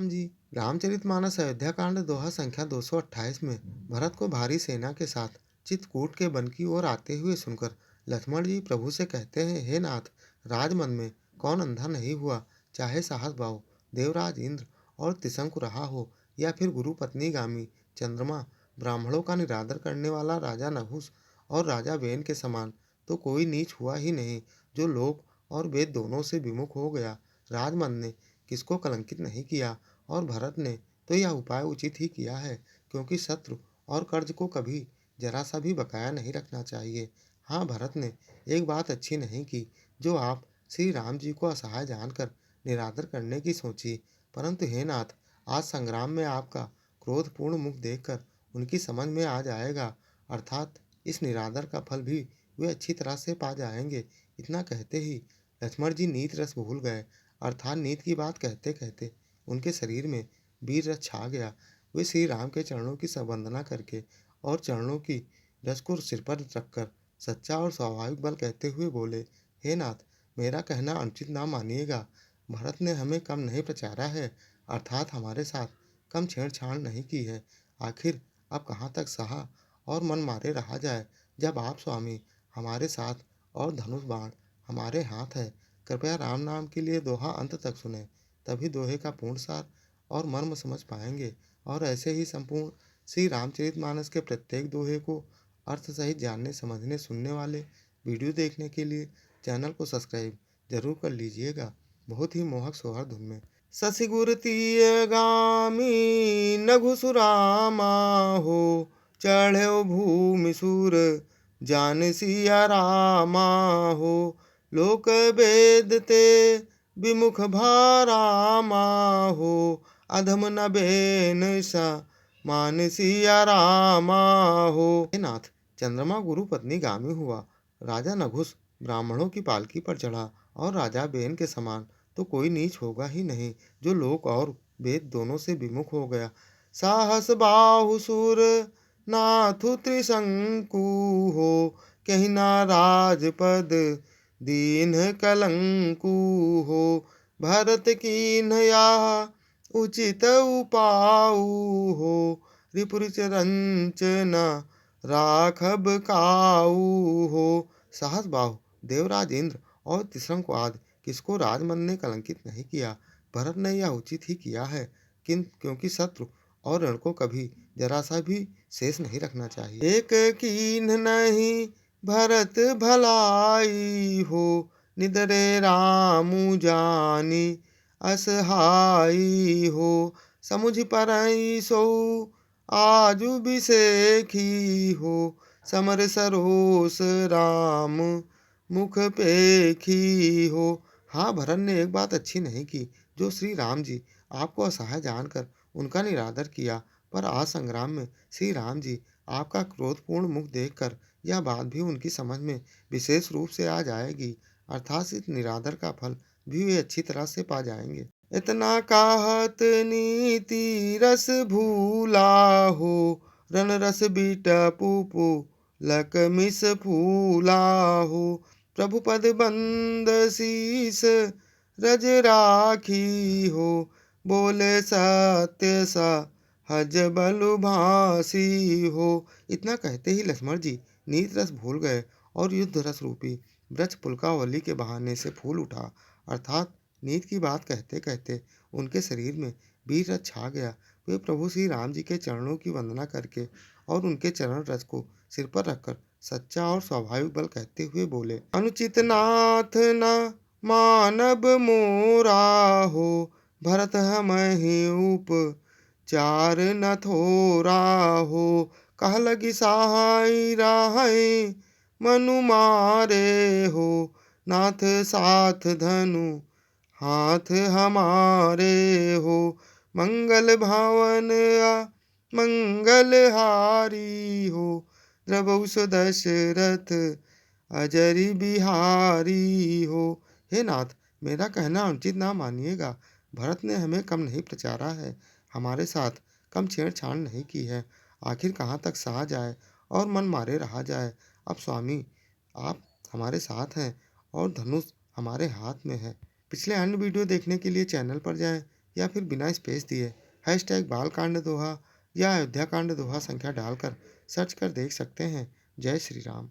राम जी। रामचरितमानस अयोध्या कांड दोहा संख्या 228 में भरत को भारी सेना के साथ चित्रकूट के वन की ओर आते हुए सुनकर लक्ष्मण जी प्रभु से कहते हैं, हे नाथ, राजमन में कौन अंधा नहीं हुआ, चाहे साहस भाव देवराज इंद्र और त्रिशंकु रहा हो, या फिर गुरु पत्नी गामी चंद्रमा, ब्राह्मणों का निरादर करने वाला राजा नहुस और राजा वेन के समान तो कोई नीच हुआ ही नहीं, जो लोक और वेद दोनों से विमुख हो गया। राजमन ने किसको कलंकित नहीं किया, और भरत ने तो यह उपाय उचित ही किया है, क्योंकि शत्रु और कर्ज को कभी जरा सा भी बकाया नहीं रखना चाहिए। हाँ, भरत ने एक बात अच्छी नहीं की, जो आप श्री राम जी को असहाय जानकर निरादर करने की सोची, परंतु हे नाथ, आज संग्राम में आपका क्रोधपूर्ण मुख देखकर उनकी समझ में आ जाएगा, अर्थात इस निरादर का फल भी वे अच्छी तरह से पा जाएंगे। इतना कहते ही लक्ष्मण जी नीत रस भूल गए, अर्थात नीत की बात कहते कहते उनके शरीर में वीर रस छा गया। वे श्री राम के चरणों की वंदना करके और चरणों की रस को सिर पर रखकर सच्चा और स्वाभाविक बल कहते हुए बोले, हे नाथ, मेरा कहना अनुचित ना मानिएगा। भरत ने हमें कम नहीं प्रचारा है, अर्थात हमारे साथ कम छेड़छाड़ नहीं की है। आखिर अब कहाँ तक सहा और मन मारे रहा जाए, जब आप स्वामी हमारे साथ और धनुष बाण हमारे हाथ है। कृपया राम नाम के लिए दोहा अंत तक सुने, तभी दोहे का पूर्ण सार और मर्म समझ पाएंगे। और ऐसे ही संपूर्ण श्री रामचरितमानस के प्रत्येक दोहे को अर्थ सहित जानने, समझने, सुनने वाले वीडियो देखने के लिए चैनल को सब्सक्राइब जरूर कर लीजिएगा। बहुत ही मोहक सोहर धुन में शशि गुर तीय गामी नघुसुरामा हो, चढ़ो भूमि सुर जान सिया रामा हो, लोक वेद ते विमुख भारामा हो, अधम न बेन सा मान सिया रामा हो। हे नाथ, चंद्रमा गुरु पत्नी गामी हुआ, राजा नघुस ब्राह्मणों की पालकी पर चढ़ा, और राजा बेन के समान तो कोई नीच होगा ही नहीं, जो लोक और वेद दोनों से विमुख हो गया। साहस बाहुसुर नाथु त्रिशंकु हो, कहीं ना राजपद दीन कलंकु हो, भरत कीन्ह या उचित उपाऊ हो, रिपुर रंचना राखब काऊ हो। सहस बाहु देवराज इंद्र और त्रिशंकु आदि किसको राजमन ने कलंकित नहीं किया। भरत ने यह उचित ही किया है, क्योंकि शत्रु और रण को कभी जरा सा भी शेष नहीं रखना चाहिए। एक कीन्ह नहीं भरत भलाई हो, निदरे रामु जानी असहाई हो, समुझ परई सो आजु बिसेखी हो, समर सरोस राम मुख पेखी हो। हाँ, भरत ने एक बात अच्छी नहीं की, जो श्री राम जी आपको असहाय जानकर उनका निरादर किया, पर आज संग्राम में श्री राम जी आपका क्रोधपूर्ण मुख देखकर यह बात भी उनकी समझ में विशेष रूप से आ जाएगी, अर्थात इस निरादर का फल भी वे अच्छी तरह से पा जाएंगे। इतना कहत नीति रस भूला हो, रन रस बीटा पुपु लक मिस फूला हो, प्रभु पद बंद शीस रज राखी हो, बोले सत्य सा हज बलु भासी हो। इतना कहते ही लक्ष्मण जी नीत रस भूल गए, और युद्ध रस रूपी वृक्ष पुलकावली के बहाने से फूल उठा, अर्थात नीत की बात कहते कहते उनके शरीर में वीर रस छा गया। वे प्रभु श्री राम जी के चरणों की वंदना करके और उनके चरण रस को सिर पर रखकर सच्चा और स्वाभाविक बल कहते हुए बोले, अनुचित नाथ न मानब मोरा हो, भरत हमहि उपचार न थोरा हो, कह लगी सहाय राहै मनु मारे हो, नाथ साथ धनु हाथ हमारे हो, मंगल भवन मंगल हारी हो, द्रवहु दशरथ अजरी बिहारी हो। हे नाथ, मेरा कहना अनुचित ना मानिएगा। भरत ने हमें कम नहीं प्रचारा है, हमारे साथ कम छेड़छाड़ नहीं की है। आखिर कहाँ तक सहा जाए और मन मारे रहा जाए। अब स्वामी आप हमारे साथ हैं और धनुष हमारे हाथ में है। पिछले अन्य वीडियो देखने के लिए चैनल पर जाएं, या फिर बिना स्पेस दिए हैशटैग बालकांड दोहा या अयोध्या कांड दोहा संख्या डालकर सर्च कर देख सकते हैं। जय श्री राम।